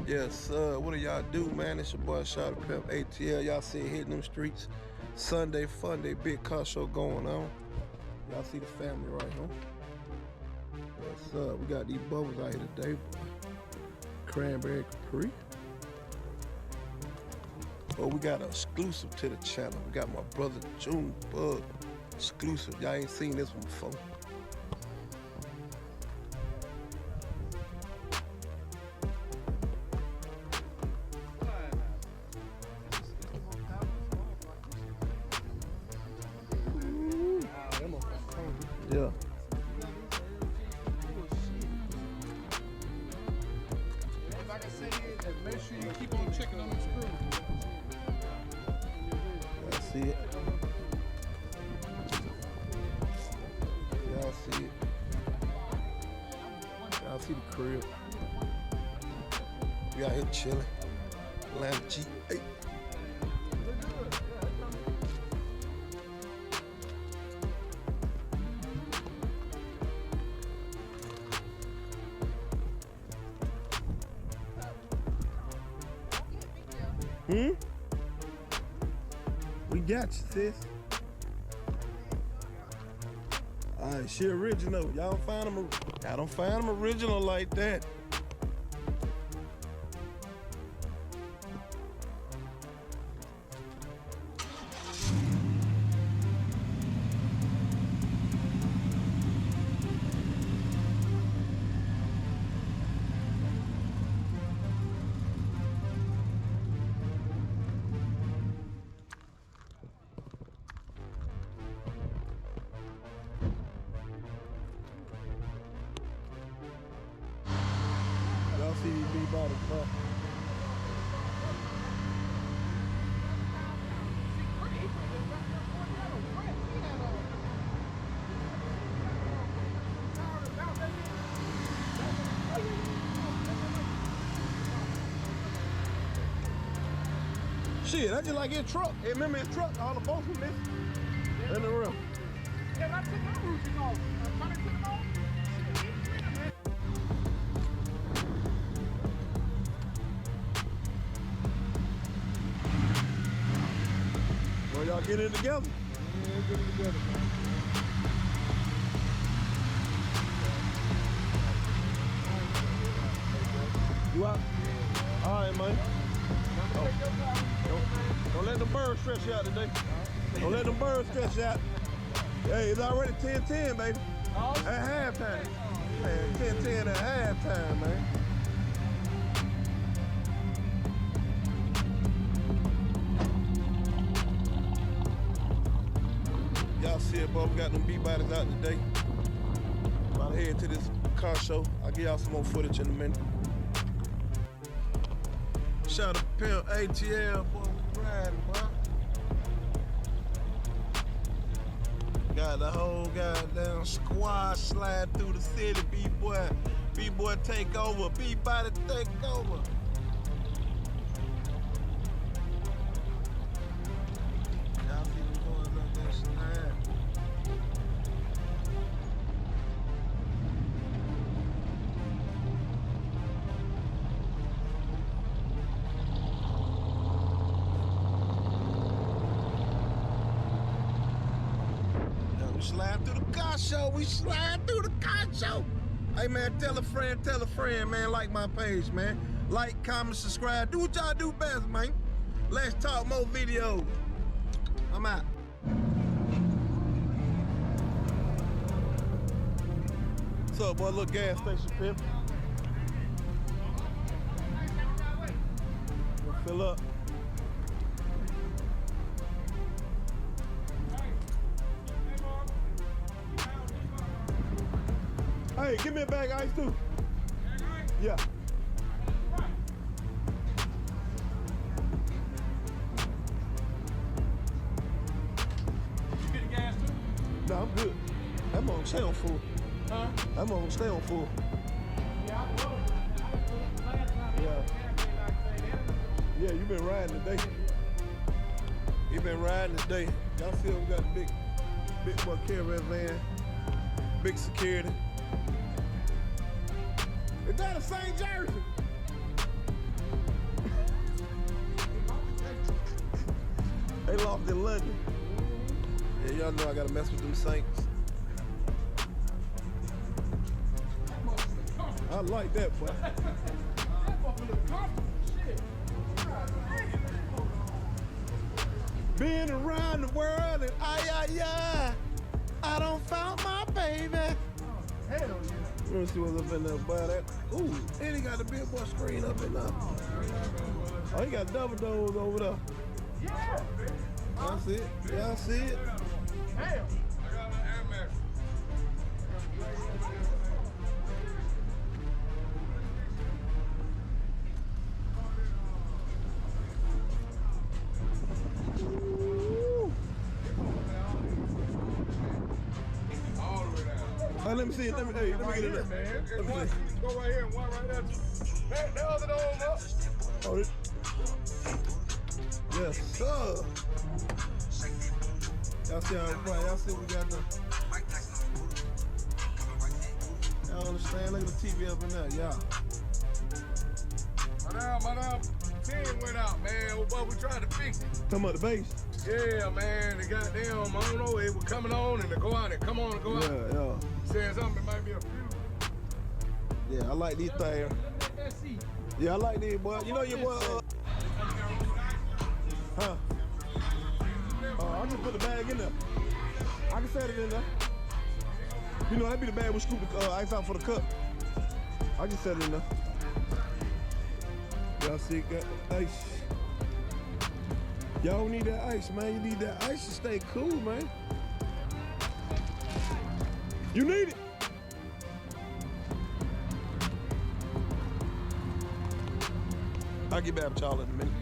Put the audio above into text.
Yes, what do y'all do, man? It's your boy Shot Pimp ATL. Y'all see it hitting them streets. Sunday fun day, big car show going on. Y'all see the family right here. Yes, we got these bubbles out here today, boy. Cranberry Capri. Oh, we got an exclusive to the channel. We got my brother June Bug exclusive. Y'all ain't seen this one before. Yeah. Like I said, make sure you keep on checking on the screws. Y'all see it? Y'all see it? Y'all see the crib? We out here chilling. Lamb G8. We got you, sis. Alright, she original. Y'all don't find them original like that. Y'all see these big bodies, bro. Shit, that's just like his truck. Hey, remember his truck? All the bolts were missing in the rim. Yeah, I took my roofing off. I'm trying to put them on. Well, y'all get it together. Yeah, get it together, man. You out? All right, man. Don't let them birds stress you out today. Don't let them birds stress you out. Hey, it's already 10-10, baby. At halftime. Man, 10-10 at halftime, man. Y'all see it, boy. We got them B-bodies out today. About to head to this car show. I'll give y'all some more footage in a minute. Shout out to Pimp ATL, boy. We riding, boy. Got the whole goddamn squad slide through the city, B-boy. B-boy take over. B-body take over. Y'all see them boys up there slide. Slide through the car show. We slide through the car show. Hey, man, tell a friend, man. Like my page, man. Like, comment, subscribe. Do what y'all do best, man. Let's talk more videos. I'm out. What's up, boy? Little gas station, Pimp. We'll fill up. Hey, give me a bag of ice too. Yeah. You get the gas too? No, I'm good. I'm gonna stay on full. Huh? I'm gonna stay on full. Yeah, I was. Last time. Yeah, you been riding today. You been riding today. Y'all see we got the big boy caravan van, big security. Is that a St. Jersey? They lost in London. Yeah, y'all know I gotta mess with them Saints. I like that, boy. That motherfucker look comfortable. Shit. Been around the world and I don't found my baby. Hell yeah. Let me see what's up in there, boy. That, ooh, and he got the billboard screen up in there. Oh, he got double doors over there. Yeah. Y'all see it? Y'all see it? Damn. I got an Air Max. All the way down. Let me see it. Let me get in there. Man. Let me see. Go right here and one right there. The other door up. Oh, this. Yes, sir. Y'all see how I'm playing? Y'all see what we got there? Y'all understand? Look at the TV up in there, y'all. My 10 went out, man. Oh, boy, we tried to fix it. Come up the base. Yeah, man. The goddamn, I don't know, it was coming on and to go out and come on and go out. Yeah. Saying something, it might be a few. Yeah, I like these things. Yeah, I like these, boy. You know your boy, huh? I just put the bag in there. I can set it in there. You know, that'd be the bag we scoop the ice out for the cup. I just set it in there. Y'all see, got ice. Y'all don't need that ice, man. You need that ice to stay cool, man. You need it. I'll get back to y'all in a minute.